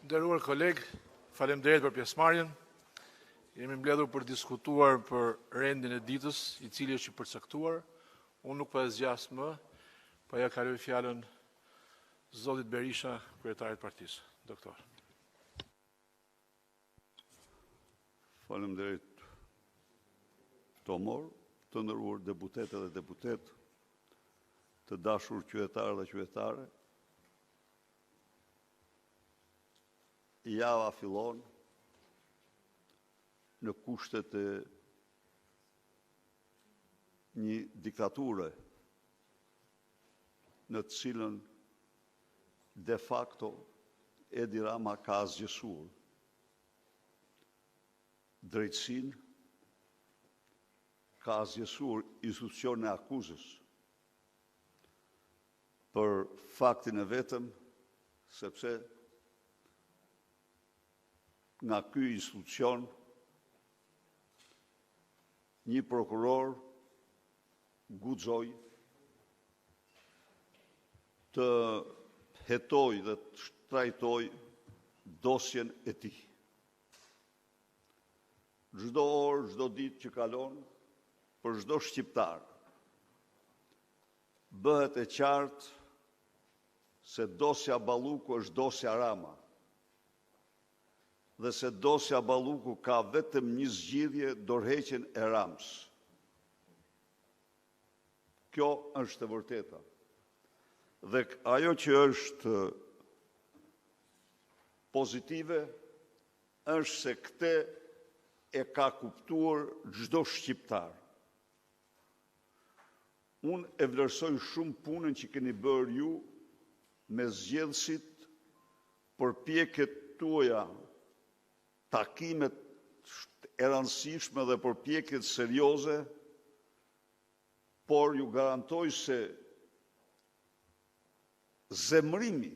Nderuar koleg, faleminderit për pjesëmarrjen. Jemi mbledhur për diskutuar për rendin e ditës, i cili është i përcaktuar. Unë nuk po e zgjas më, po ja kaloj fjalën zotit Berisha, kryetarit partisë. Doktor. Faleminderit Tomor, të nderuar deputetë dhe deputet, të dashur qytetarë dhe qytetare. Java fillon në kushtet e një diktature në të cilën de facto Edi Rama ka zgjesuar drejtësinë, ka zgjesuar institucionin e akuzës për faktin e vetëm sepse nga ky institucion një prokuror guxoi të hetoj dhe të shtrajtoj dosjen e tij. Çdo orë, çdo ditë që kalon, për çdo shqiptar bëhet e qartë se dosja Balluku është dosja Rama dhe se dosja Balluku ka vetëm një zgjidhje, dorëheqjen e Ramës. Kjo është e vërteta. Dhe ajo që është pozitive është se këtë e ka kuptuar çdo shqiptar. Unë e vlerësoj shumë punën që keni bërë ju me zgjedhësit, përpjekjet tuaja, takimet e rëndësishme dhe përpjekjet serioze, por ju garantoj se zemrimi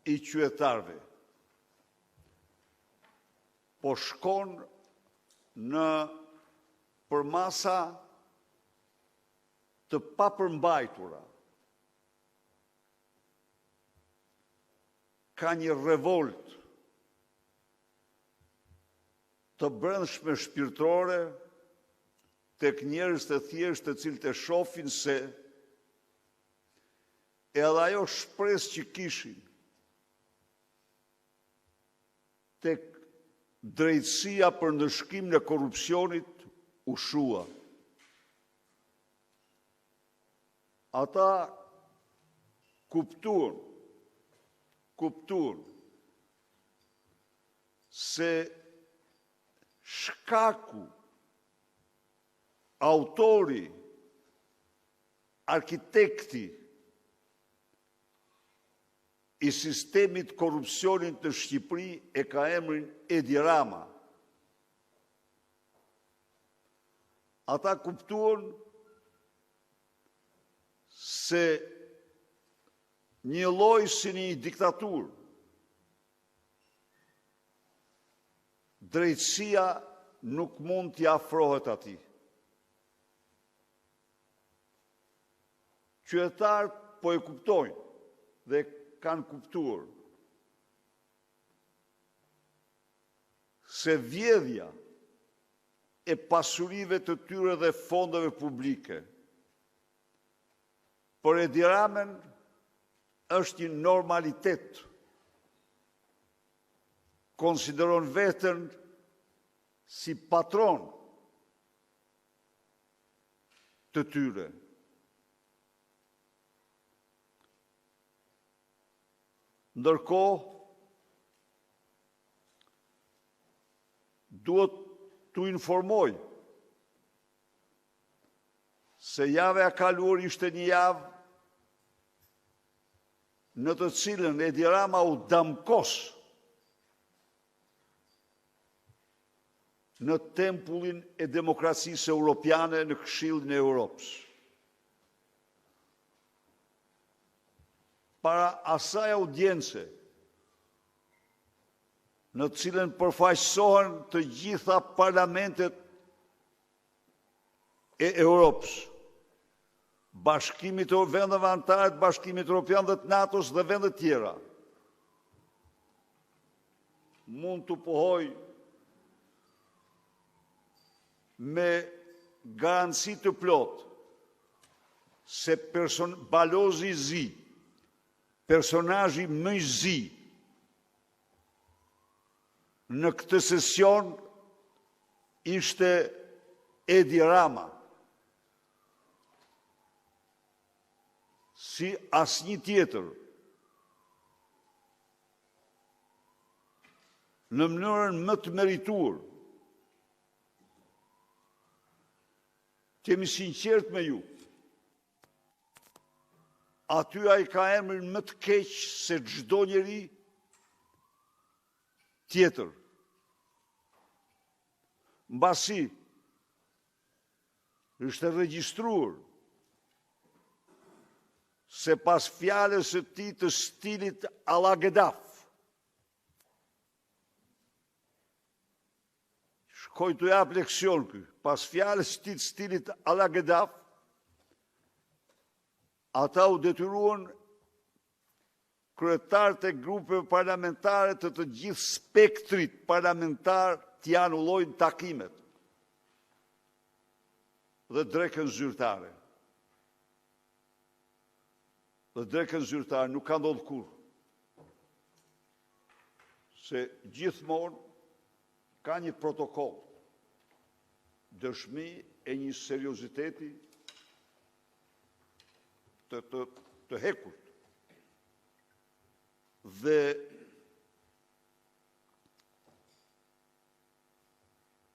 i qytetarëve po shkon në përmasa të papërmbajtura. Ka një revolt të brendshme shpirtërore tek njerëz të thjeshtë të cilët e shohin se edhe ajo shpresë që kishin tek drejtësia për ndëshkimin e korrupsionit u shua. Ata kuptuan se shkaku, autori, arkitekti i sistemit korrupsionit në Shqipëri e ka emrin Edi Rama. Ata kuptuan se një lloj si një diktaturë, drejtësia nuk mund t'i afrohet atij. Qytetarët po e kuptojnë dhe kanë kuptuar se vjedhja e pasurive të tyre dhe fondeve publike për Edi Ramën është një normalitet. Konsideron veten si patron të tyre. Ndërkohë, duhet t'u informoj se java e kaluar ishte një javë në të cilën Edi Rama u damkos në tempullin e demokracisë europiane në Këshillin e Europës. Para asaj audience, në të cilën përfaqësohen të gjitha parlamentet e Europës, Bashkimit të Vendeve Anëtare të Bashkimit Evropian dhe të NATO-s dhe vende tjera. mund të pohoj me garanci të plot se Balozi zi, personazhi më i zi në këtë sesion ishte Edi Rama. Si asnjë tjetër, në mënyrën më të merituar. Kemi sinqert me ju. Aty ai ka emrin më të keq se çdo njeri tjetër. Mbasi është regjistruar se pas fjalës së tij të stilit alla Gedaf, shkoj të jap leksion ky, pas fjalës së tij të stilit alla Gedaf, ata u detyruan kryetarët e grupeve parlamentare të gjithë spektrit parlamentar t'i anullojnë takimet dhe drekën zyrtare. Dhe drekën zyrtare nuk ka ndodhur kur. Se gjithmonë ka një protokoll, dëshmi e një serioziteti të hekurt. Dhe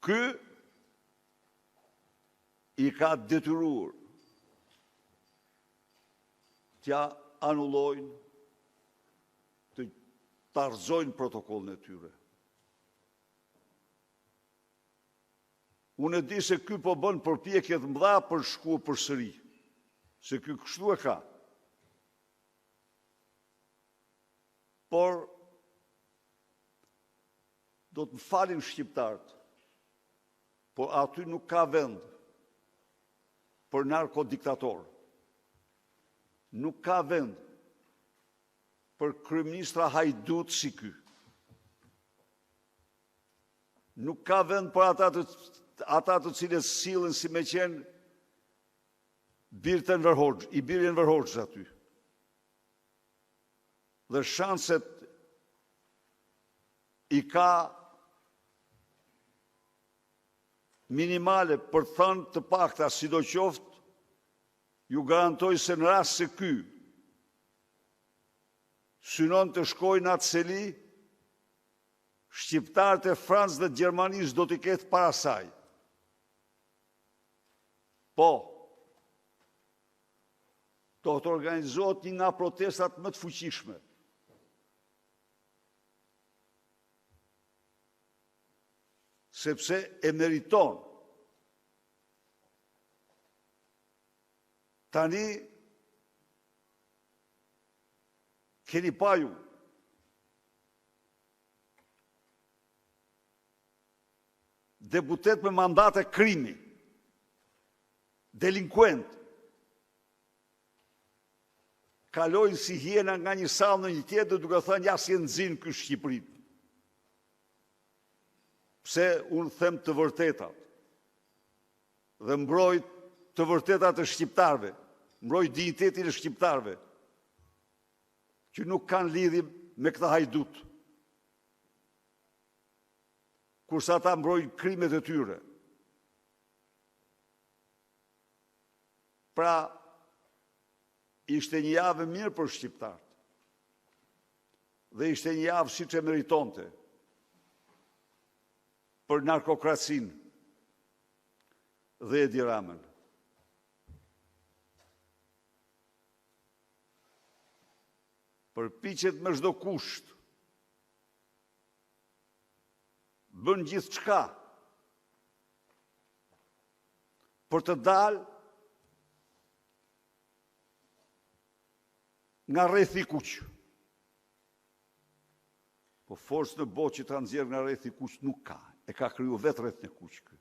ky i ka detyruar t'ja anullojnë, të tarxojnë protokollin e tyre. Unë e di se ky po bën përpjekje të mëdha për shkuar përsëri, se ky kështu e ka. Por do të më falin shqiptarët, por aty nuk ka vend për narkodiktator. Nuk ka vend për kryeministra hajdut si ky. Nuk ka vend për ata të cilët sillen si me qenë birtën Verhoxh, i birën Verhoxh aty. Dhe shanset i ka minimale për thënë të pakta, sidoqoftë ju garantoj se në rast se ky synon të shkojnë në atë seli, shqiptarët e Francës dhe Gjermanisë do t'i ketë para saj. Po, do të organizohet një nga protestat më të fuqishme. Sepse e meriton. Tani, keni pa ju, deputet me mandate krimi, delinkuent, kalojnë si hiena nga një sallë në një tjetër duke thënë ja si e nxin ky Shqipërinë. Pse unë them të vërtetat dhe mbroj të vërtetat e shqiptarve, mbroj dignitetin e shqiptarve, që nuk kanë lidhje me këta hajdut. Kurse ata mbrojnë krimet e tyre. Pra, ishte një javë mirë për shqiptarët. Dhe ishte një javë siç e meritonte për narkokracinë dhe Edi Ramën. Përpiqet me çdo kusht, bën gjithçka për të dalë nga rrethi i kuq. Po forcë në botë që ta nxjerr nga rrethi i kuq nuk ka. E ka kriju vetë rrethin e kuq ky.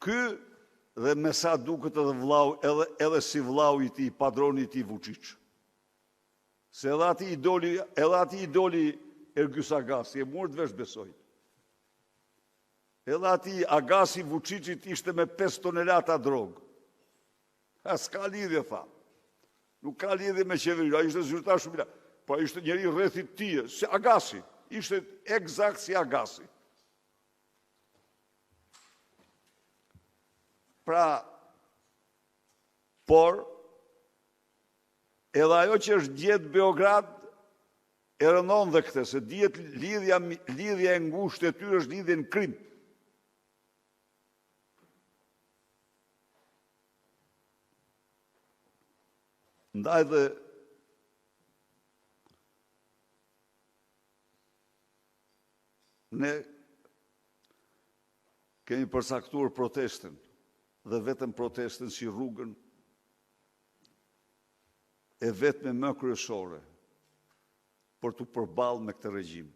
Ky dhe me sa duket edhe vllau, edhe si vllau i tij, padroni i tij Vučić. Se edhe ati i doli Ergjys Agasi, e murë të vesh besoj. Edhe ati Agasi Vučićit ishte me 5 tonelata drogë. S'ka lidhje, tha. Nuk ka lidhje me qeverinë, a ishte zyrtar shumë, po ishte njeri rrethit tije, si Agasi, ishte egzakt si Agasi. Pra, por, edhe ajo që është gjetë Beograd, e rënon dhe këte, se dihet lidhja e ngushtë e tyre është lidhje në krim. Ndaj dhe ne kemi përsaktuar protestën dhe vetëm protestën si rrugën e vetme më kryesore për të përballë me këtë regjim.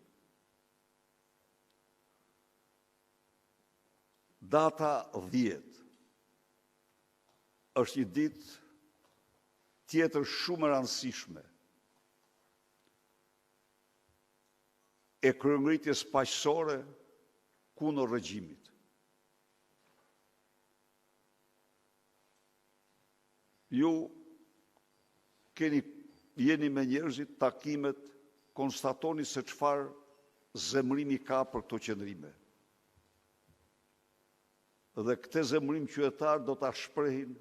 Data 10 është një ditë tjetër shumë e rëndësishme e kryengritjes paqësore kundër regjimit. Ju jeni me njerëzit, takimet, konstatoni se çfarë zemrimi ka për këto qëndrime. Dhe këtë zemrim qytetar do ta shprehin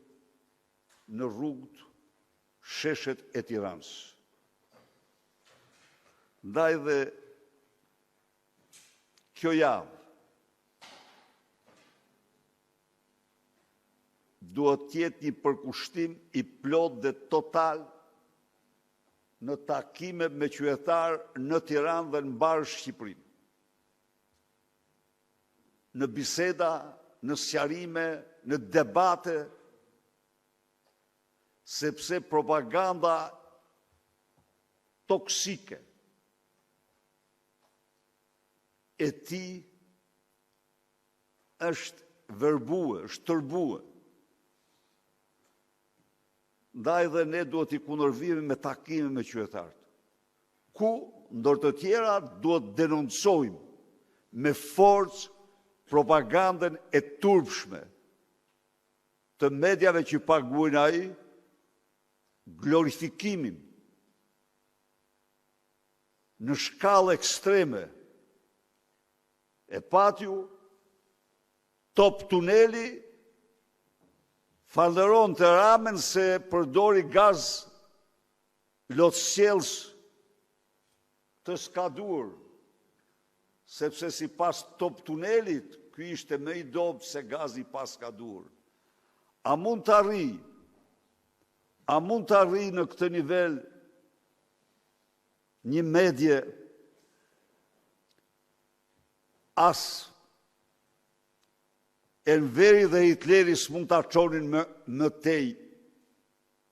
në rrugët, sheshet e Tiranës. Ndaj dhe kjo javë duhet tjetë një përkushtim i plot dhe total në takime me qytetarë në Tiranë dhe në barë Shqipërinë. Në biseda, në sqarime, në debate, sepse propaganda toksike e ti është verbue, është tërbue. Ndaj dhe ne duhet i kundërvijemi me takime me qytetarët. Ku, ndër të tjera, duhet denoncojmë me forcë propagandën e turpshme të mediave që paguajnë ai, glorifikimin në shkallë ekstreme e patju, Top Tuneli falënderon të Ramen se përdori gaz lotësjellës të skadur, sepse si pas Top Tunelit, ky ishte më i dobët se gazi pas skadur. A mund të arri në këtë nivel një medje as Enveri dhe Hitleri s'mund të qonin më tej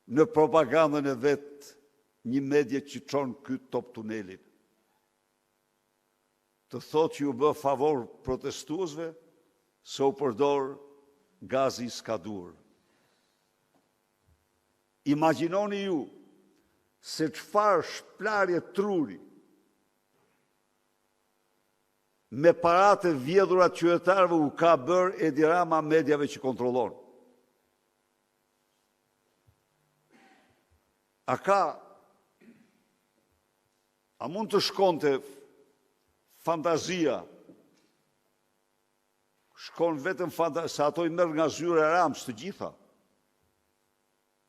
në propagandën e vetë një medje që qonë këtë Top Tunelin. Të thot që ju bë favor protestuesve, se u përdor gazi skadur. Imagjinoni ju se çfarë shplarje truri me paratë e vjedhura të qytetarëve u ka bërë Edi Rama mediave që kontrollon. A mund të shkonte fantazia, shkon vetëm fantazia, se ato i merr nga zyra e Ramës të gjitha,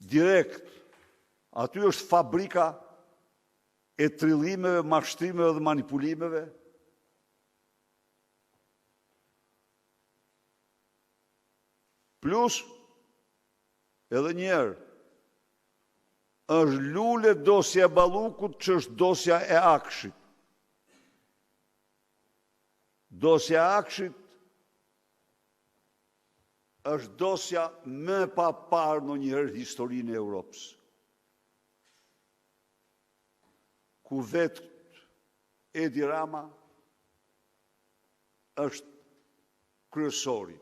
direkt, aty është fabrika e trillimeve, mashtrimeve dhe manipulimeve. Plus, edhe njerë, është lule dosja e Ballukut që është dosja e Akshit. Dosja e Akshit është dosja më e paparë ndonjëherë historinë e Europës. Ku vetë Edi Rama është kryesori.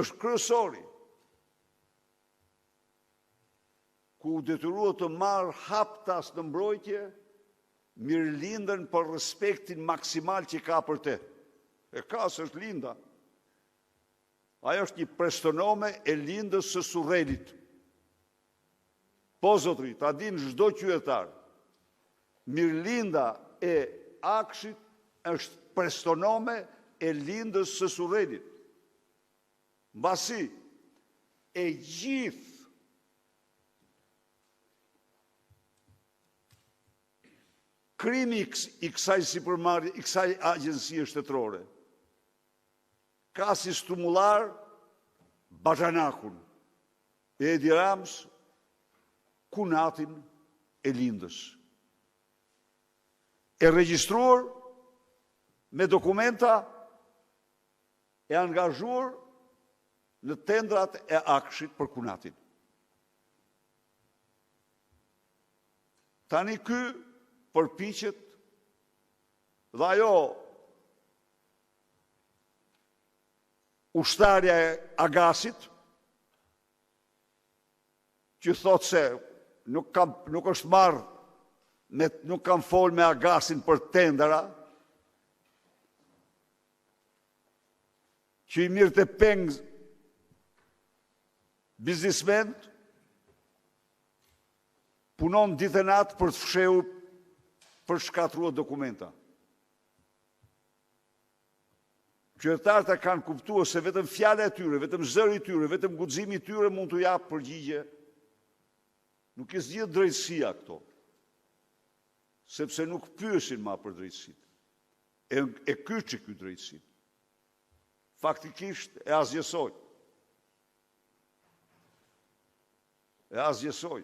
Është kryesori. ku u detyruar të marrë haptas në mbrojtje, mirëlindën për respektin maksimal që ka për te. E ka, së është linda. Ajo është një prestonome e lindës së Surrelit. Po, zotri, ta din çdo qytetar, mirëlinda e Akshit është prestonome e lindës së Surrelit. Mbasi, e gjithë krimi i kësaj sipërmarrje, i kësaj agjencie shtetërore, ka si stumullar Baxhanakun, Edi Rams, kunatin e lindës. E regjistruar me dokumenta, e angazhuar në tendrat e Akshit për kunatin. Tani ky përpiqet dhe ajo ushtarja e Agasit, që thot se nuk është marrë, nuk kam folë me Agasin për tendera, që i mirë të pengë biznismen, punon ditë e natë për të fshehur, për shkatruar dokumenta. Qytetarët e kanë kuptuar se vetëm fjala e tyre, vetëm zëri i tyre, vetëm guximi i tyre mund t'u japë përgjigje. Nuk i zgjidh drejtësia këto, sepse nuk pyesin ma për drejtësitë. E kyçi ky drejtësitë. Faktikisht e azjesoj. E azjesoj.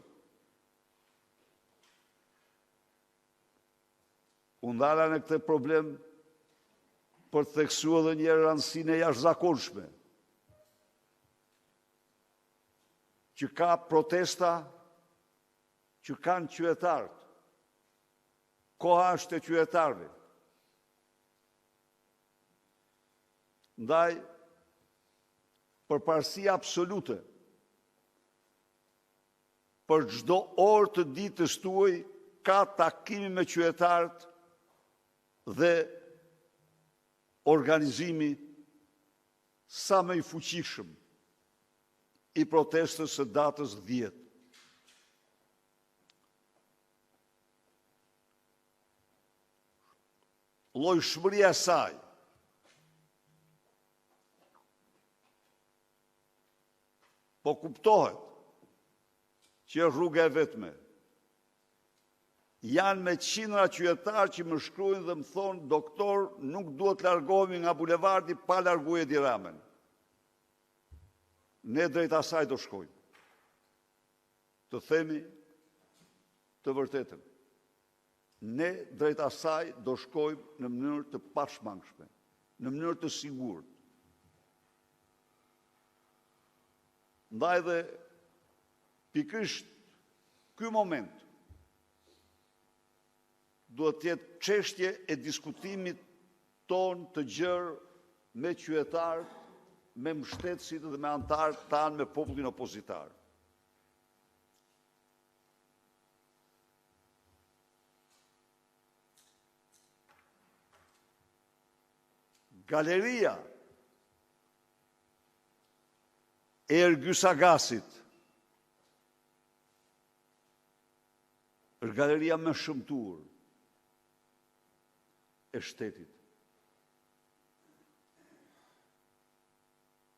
Unë dala në këtë problem për të theksuar edhe një herë rëndësinë e jashtëzakonshme që ka protesta që kanë qytetarët. Koha është e qytetarëve. Ndaj, përparësi absolute për çdo orë të ditës tuaj ka takimi me qytetarët dhe organizimi sa më i fuqishëm i protestës së datës 10. Llojshmëria e saj po kuptohet që është rruga e vetme. Janë me qindra qytetarë që më shkruajnë dhe më thonë, doktor, nuk duhet largohemi nga bulevardi pa larguar Edi Ramën. Ne drejt asaj do shkojmë. Të themi të vërtetën. Ne drejt asaj do shkojmë në mënyrë të pashmangshme, në mënyrë të sigurt. Ndaj dhe pikërisht ky moment duhet të jetë çështje e diskutimit ton të gjerë me qytetarët, me mbështetësit dhe me antarët tanë, me popullin opozitar. Galeria e Ergjys Agasit është galeria më shëmtuar e shtetit.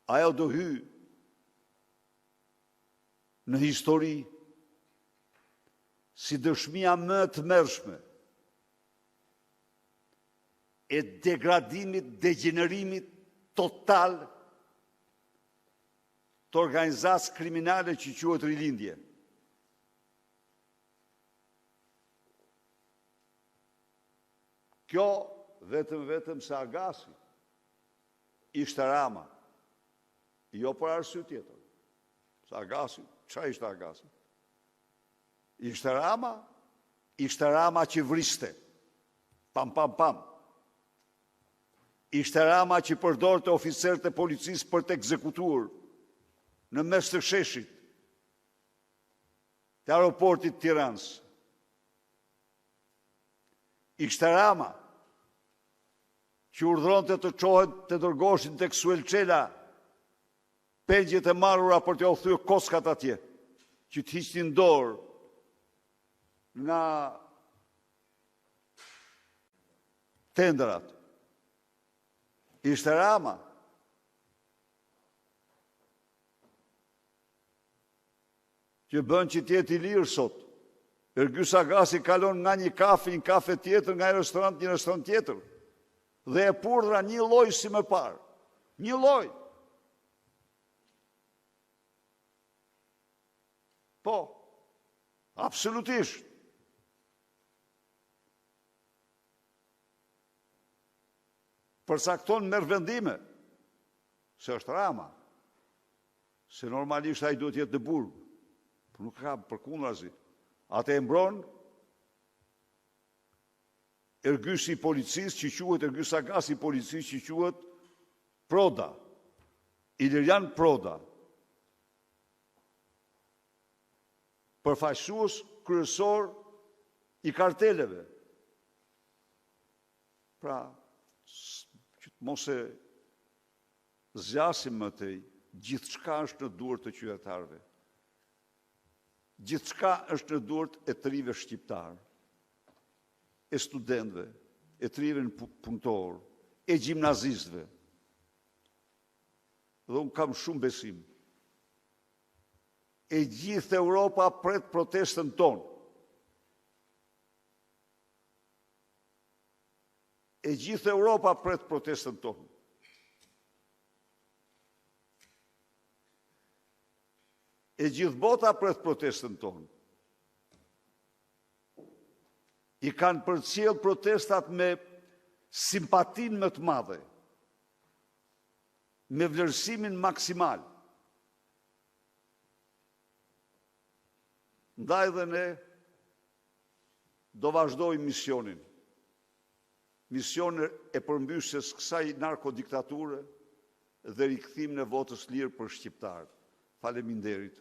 Ajo do hy në histori si dëshmia më të tmerrshme e degradimit, degenerimit total të organizacës kriminale që quhet Rilindje. Kjo vetëm se Agasi ishte Rama, jo për arsye tjetër. Se Agasi, çfarë ishte Agasi? Ishte Rama që vriste. Pam, pam, pam. Ishte Rama që përdorte oficerët e policisë për të ekzekutuar në mes të sheshit. të aeroportit Tiranës. Ishte Rama, që urdhëronte të çohet të dërgoshin tek Suelçela pengjet e marrura për t'ja u thyer koskat atje, që të hiqnin dorë nga tendrat. Ishte Rama. Që bën që t'jetë i lirë sot. Ergyll Sagasi kalon nga një kafe tjetër, nga një restorant tjetër. Dhe e purdhra një lloj si më parë. Një lloj. Po, absolutisht. Përcakton merr vendime, se është Rama, se normalisht ai duhet jetë në burg, por nuk ka përkundrazi. Atë e mbron Ergyll i policisë që quhet Ergyll Sagasi i policisë që quhet Proda, Ilirian Proda, përfaqësues kryesor i karteleve. Pra, që të mos e zgjasim më tej, gjithçka është në duart të qytetarëve. Gjithçka është në duart e të rive shqiptar, e studentëve, e të rive punëtor, e gjimnazistëve. Dhe unë kam shumë besim. E gjithë Europa pret protestën tonë. E gjithë Europa pret protestën tonë. E gjithë bota pret protestën tonë. I kanë përcjell protestat me simpatin më të madhe, me vlerësimin maksimal. Ndaj dhe ne do vazhdojmë misionin. Misionin e përmbysjes kësaj narkodiktature dhe rikthim në votës lirë për shqiptarët. Faleminderit.